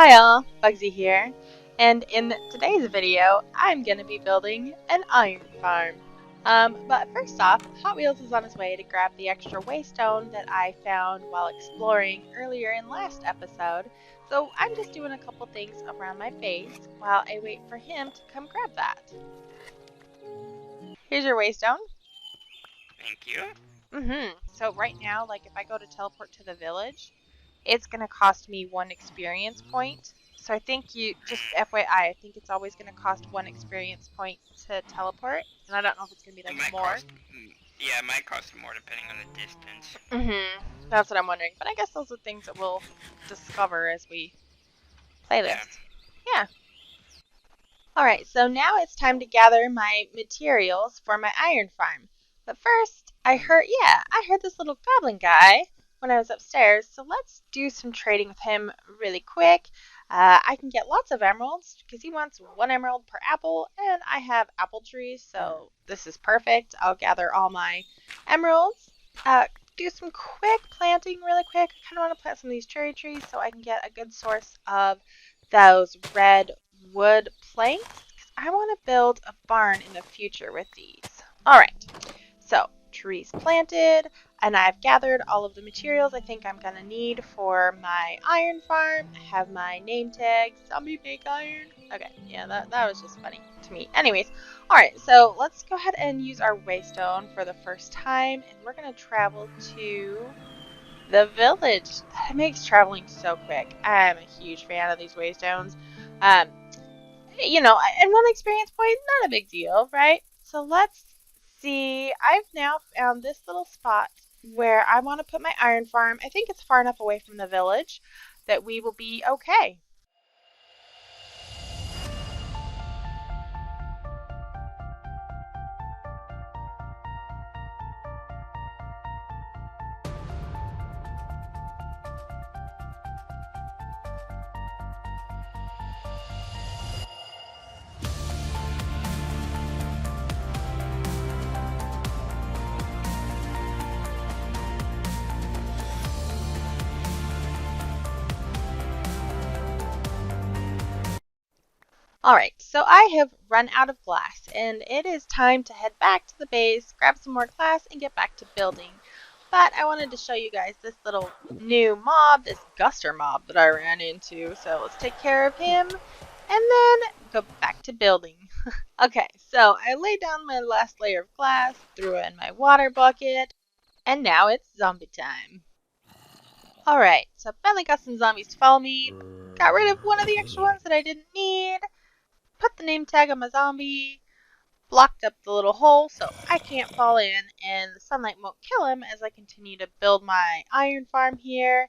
Hi all, Bugsy here, and in today's video, I'm going to be building an iron farm. But first off, Hot Wheels is on his way to grab the extra waystone that I found while exploring earlier in last episode, so I'm just doing a couple things around my base while I wait for him to come grab that. Here's your waystone. Thank you. So right now, like if I go to teleport to the village, it's going to cost me 1 experience point. So I think just FYI, I think it's always going to cost 1 experience point to teleport. And I don't know if it's going to be It like might more. yeah, it might cost more depending on the distance. That's what I'm wondering. But I guess those are things that we'll discover as we play this. Yeah. Alright, so now it's time to gather my materials for my iron farm. But first, I heard this little goblin guy when I was upstairs, so let's do some trading with him really quick. I can get lots of emeralds because he wants 1 emerald per apple, and I have apple trees, so this is perfect. I'll gather all my emeralds. Do some quick planting really quick. I kind of want to plant some of these cherry trees so I can get a good source of those red wood planks because I want to build a barn in the future with these. Alright, so trees planted, and I've gathered all of the materials I think I'm going to need for my iron farm. I have my name tag, zombie make iron. Okay, yeah, that was just funny to me. Anyways, alright, so let's go ahead and use our waystone for the first time, and we're going to travel to the village. That makes traveling so quick. I'm a huge fan of these waystones. And 1 experience point, not a big deal, right? So let's see. I've now found this little spot where I want to put my iron farm. I think it's far enough away from the village that we will be okay. Alright, so I have run out of glass, and it is time to head back to the base, grab some more glass, and get back to building. But I wanted to show you guys this little new mob, this Guster mob that I ran into. So let's take care of him, and then go back to building. Okay, so I laid down my last layer of glass, threw it in my water bucket, and now it's zombie time. Alright, so finally got some zombies to follow me, got rid of one of the extra ones that I didn't need, put the name tag on my zombie, blocked up the little hole so I can't fall in, and the sunlight won't kill him as I continue to build my iron farm here.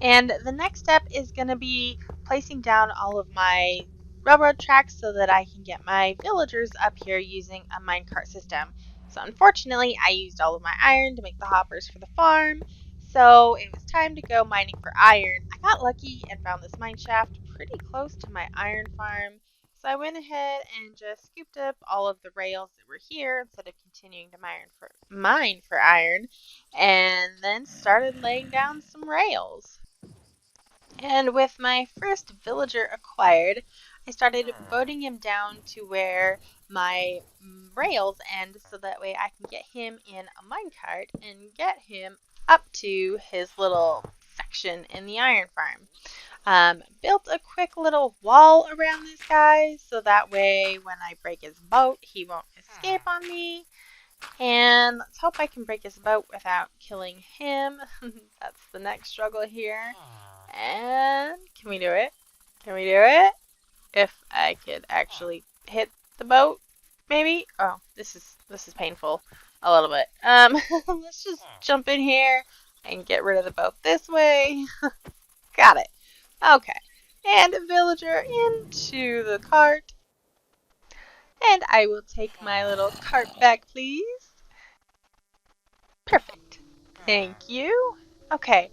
And the next step is going to be placing down all of my railroad tracks so that I can get my villagers up here using a minecart system. So unfortunately, I used all of my iron to make the hoppers for the farm, so it was time to go mining for iron. I got lucky and found this mine shaft pretty close to my iron farm, so I went ahead and just scooped up all of the rails that were here instead of continuing to mine for iron, and then started laying down some rails. And with my first villager acquired, I started boating him down to where my rails end so that way I can get him in a minecart and get him up to his little section in the iron farm. Built a quick little wall around this guy so that way when I break his boat he won't escape on me. And let's hope I can break his boat without killing him. That's the next struggle here. And can we do it? Can we do it? If I could actually hit the boat, maybe? Oh, this is painful a little bit. Let's just jump in here and get rid of the boat this way. Got it. Okay. And a villager into the cart. And I will take my little cart back, please. Perfect. Thank you. Okay.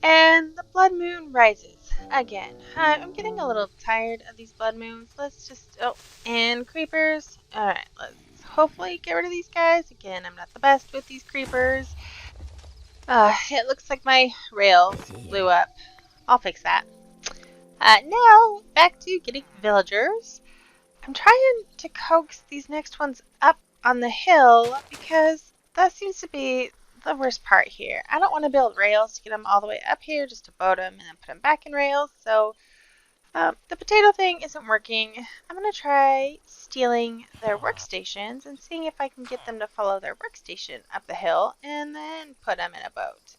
And the blood moon rises again. I'm getting a little tired of these blood moons. Let's just, and creepers. Alright, let's hopefully get rid of these guys. Again, I'm not the best with these creepers. It looks like my rails blew up. I'll fix that. Now, back to getting villagers. I'm trying to coax these next ones up on the hill because that seems to be the worst part here. I don't want to build rails to get them all the way up here just to boat them and then put them back in rails. So the potato thing isn't working. I'm going to try stealing their workstations and seeing if I can get them to follow their workstation up the hill and then put them in a boat.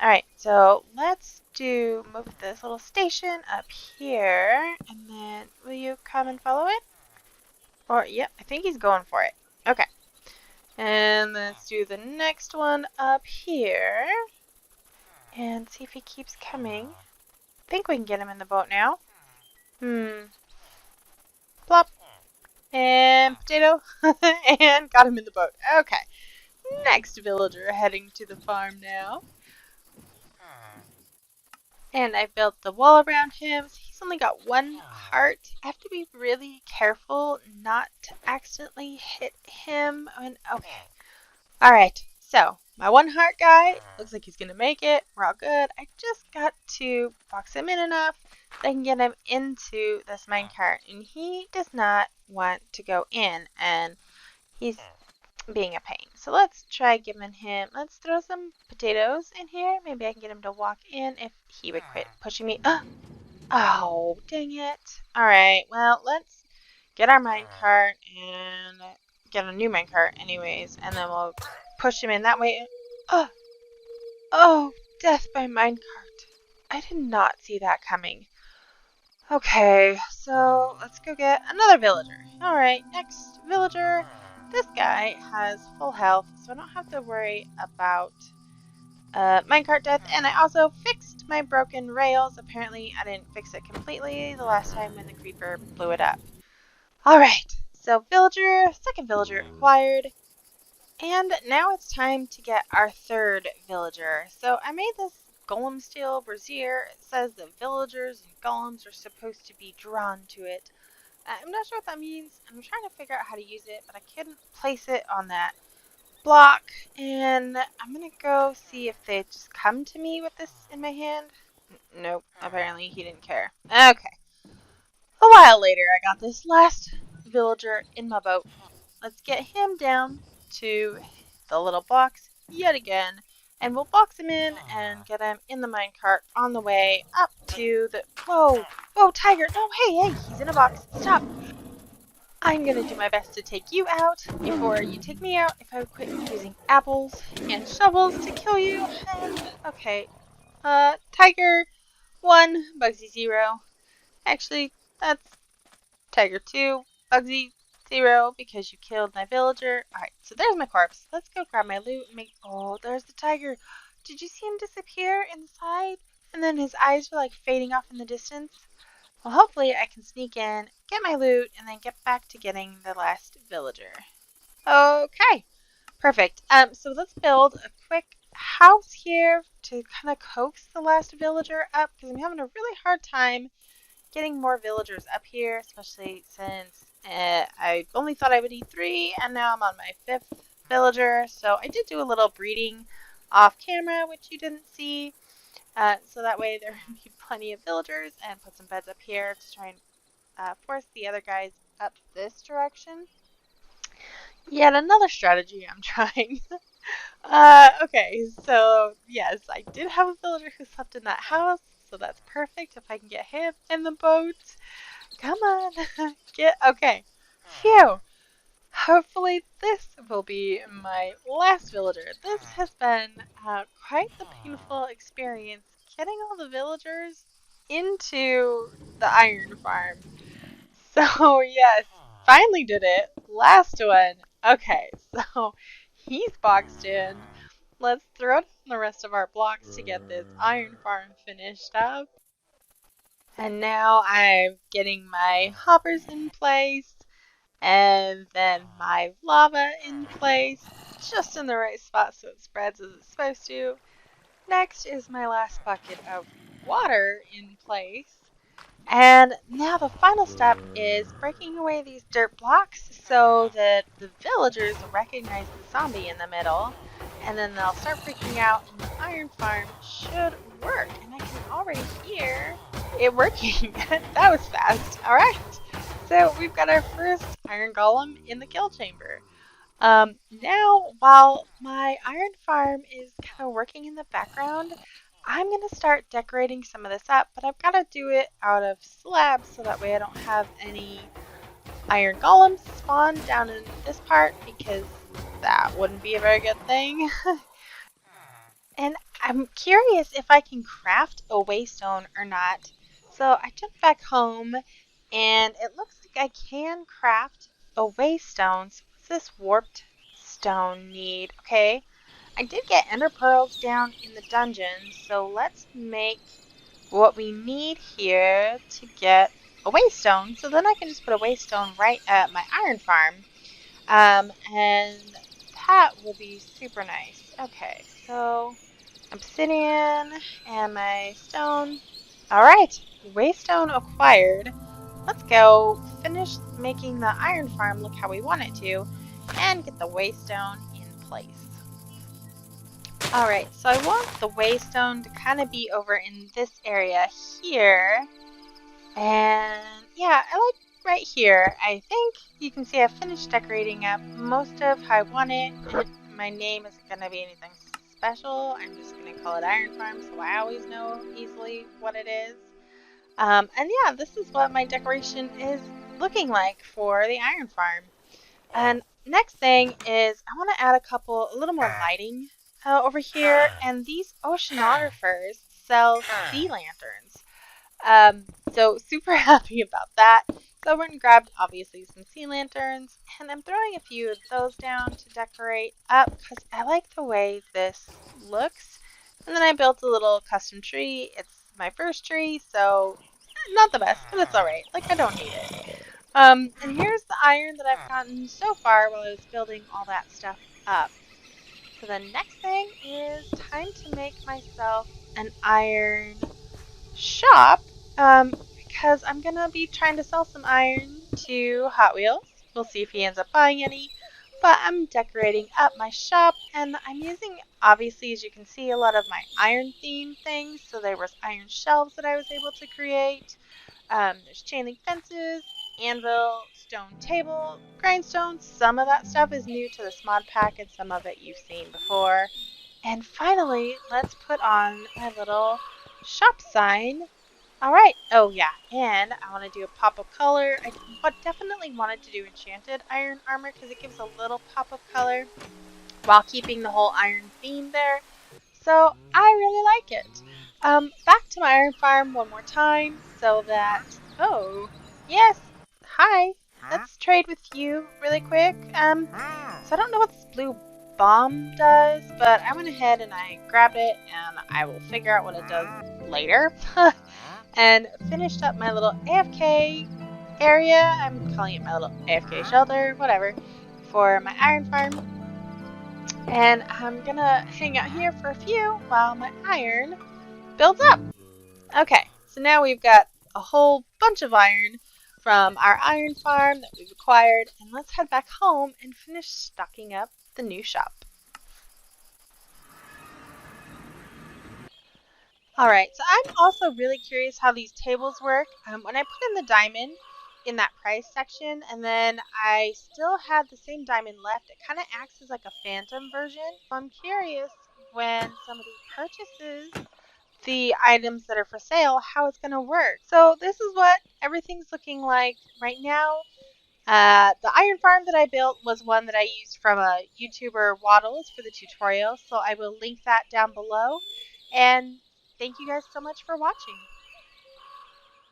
Alright, so let's move this little station up here, and then will you come and follow it? Or, yep, I think he's going for it. Okay. And let's do the next one up here, and see if he keeps coming. I think we can get him in the boat now. Plop. And potato. And got him in the boat. Okay. Next villager heading to the farm now. And I built the wall around him. So he's only got one heart. I have to be really careful not to accidentally hit him. Okay. Alright, so my one heart guy looks like he's going to make it. We're all good. I just got to box him in enough that I can get him into this minecart. And he does not want to go in. And he's being a pain. So let's try giving him, let's throw some potatoes in here. Maybe I can get him to walk in if he would quit pushing me. Oh, dang it. Alright, well, let's get our minecart and get a new minecart anyways, and then we'll push him in that way. Oh, death by minecart. I did not see that coming. Okay, so let's go get another villager. Alright, next villager. This guy has full health, so I don't have to worry about minecart death. And I also fixed my broken rails. Apparently, I didn't fix it completely the last time when the creeper blew it up. Alright, so second villager acquired. And now it's time to get our third villager. So I made this golem steel brazier. It says the villagers and golems are supposed to be drawn to it. I'm not sure what that means. I'm trying to figure out how to use it, but I couldn't place it on that block. And I'm going to go see if they just come to me with this in my hand. Nope, apparently he didn't care. Okay. A while later, I got this last villager in my boat. Let's get him down to the little box yet again. And we'll box him in and get him in the minecart on the way up to the... Whoa! Whoa, tiger! No, hey, he's in a box. Stop! I'm gonna do my best to take you out before you take me out if I would quit using apples and shovels to kill you. And, okay. Tiger 1, Bugsy 0. Actually, that's Tiger 2, Bugsy 0 because you killed my villager. Alright, so there's my corpse. Let's go grab my loot and make... Oh, there's the tiger. Did you see him disappear inside? And then his eyes were like fading off in the distance? Well, hopefully I can sneak in, get my loot, and then get back to getting the last villager. Okay, perfect. So let's build a quick house here to kind of coax the last villager up because I'm having a really hard time getting more villagers up here, especially since I only thought I would need 3, and now I'm on my 5th villager. So I did do a little breeding off camera, which you didn't see. So that way there would be plenty of villagers, and put some beds up here to try and force the other guys up this direction. Yet another strategy I'm trying. Okay, so yes, I did have a villager who slept in that house, so that's perfect if I can get him in the boat. Come on, okay. Phew. Hopefully this will be my last villager. This has been quite the painful experience getting all the villagers into the iron farm. So yes, finally did it. Last one. Okay, so he's boxed in. Let's throw down the rest of our blocks to get this iron farm finished up. And now I'm getting my hoppers in place. And then my lava in place, just in the right spot so it spreads as it's supposed to. Next is my last bucket of water in place. And now the final step is breaking away these dirt blocks so that the villagers recognize the zombie in the middle. And then they'll start freaking out and the iron farm should work. And I can already hear it working. That was fast. All right. So we've got our first iron golem in the kill chamber. Now, while my iron farm is kind of working in the background, I'm going to start decorating some of this up, but I've got to do it out of slabs so that way I don't have any iron golems spawn down in this part because that wouldn't be a very good thing. And I'm curious if I can craft a waystone or not. So I jumped back home and it looks like I can craft a waystone. So what's this warped stone need? Okay, I did get ender pearls down in the dungeon. So let's make what we need here to get a waystone. So then I can just put a waystone right at my iron farm. And that will be super nice. Okay, so obsidian and my stone. All right, waystone acquired. Let's go finish making the iron farm look how we want it to and get the waystone in place. All right, so I want the waystone to kind of be over in this area here. And yeah, I like right here. I think you can see I've finished decorating up most of how I want it. And my name isn't going to be anything special. I'm just going to call it Iron Farm so I always know easily what it is. And yeah, this is what my decoration is looking like for the Iron Farm. And next thing is I want to add a little more lighting over here. And these oceanographers sell sea lanterns. So super happy about that. So I went and grabbed obviously some sea lanterns and I'm throwing a few of those down to decorate up because I like the way this looks. And then I built a little custom tree. It's my first tree, so not the best, but it's alright. Like I don't hate it. And here's the iron that I've gotten so far while I was building all that stuff up. So the next thing is time to make myself an iron shop because I'm gonna be trying to sell some iron to Hot Wheels. We'll see if he ends up buying any. But I'm decorating up my shop and I'm using, obviously, as you can see, a lot of my iron theme things. So there was iron shelves that I was able to create. There's chain link fences, anvil, stone table, grindstones. Some of that stuff is new to this mod pack and some of it you've seen before. And finally, let's put on my little shop sign. All right. Oh, yeah. And I want to do a pop of color. I definitely wanted to do enchanted iron armor because it gives a little pop of color while keeping the whole iron theme there. So I really like it. Back to my iron farm one more time so that, oh, yes. Hi. Let's trade with you really quick. So I don't know what this blue bomb does, but I went ahead and I grabbed it and I will figure out what it does later. And finished up my little AFK area. I'm calling it my little AFK shelter, whatever, for my iron farm. And I'm gonna hang out here for a few while my iron builds up. Okay, so now we've got a whole bunch of iron from our iron farm that we've acquired, and let's head back home and finish stocking up the new shop. Alright, so I'm also really curious how these tables work. When I put in the diamond in that price section, and then I still had the same diamond left, it kind of acts as like a phantom version. So I'm curious when somebody purchases the items that are for sale, how it's going to work. So this is what everything's looking like right now. The iron farm that I built was one that I used from a YouTuber Waddles for the tutorial, so I will link that down below. And thank you guys so much for watching.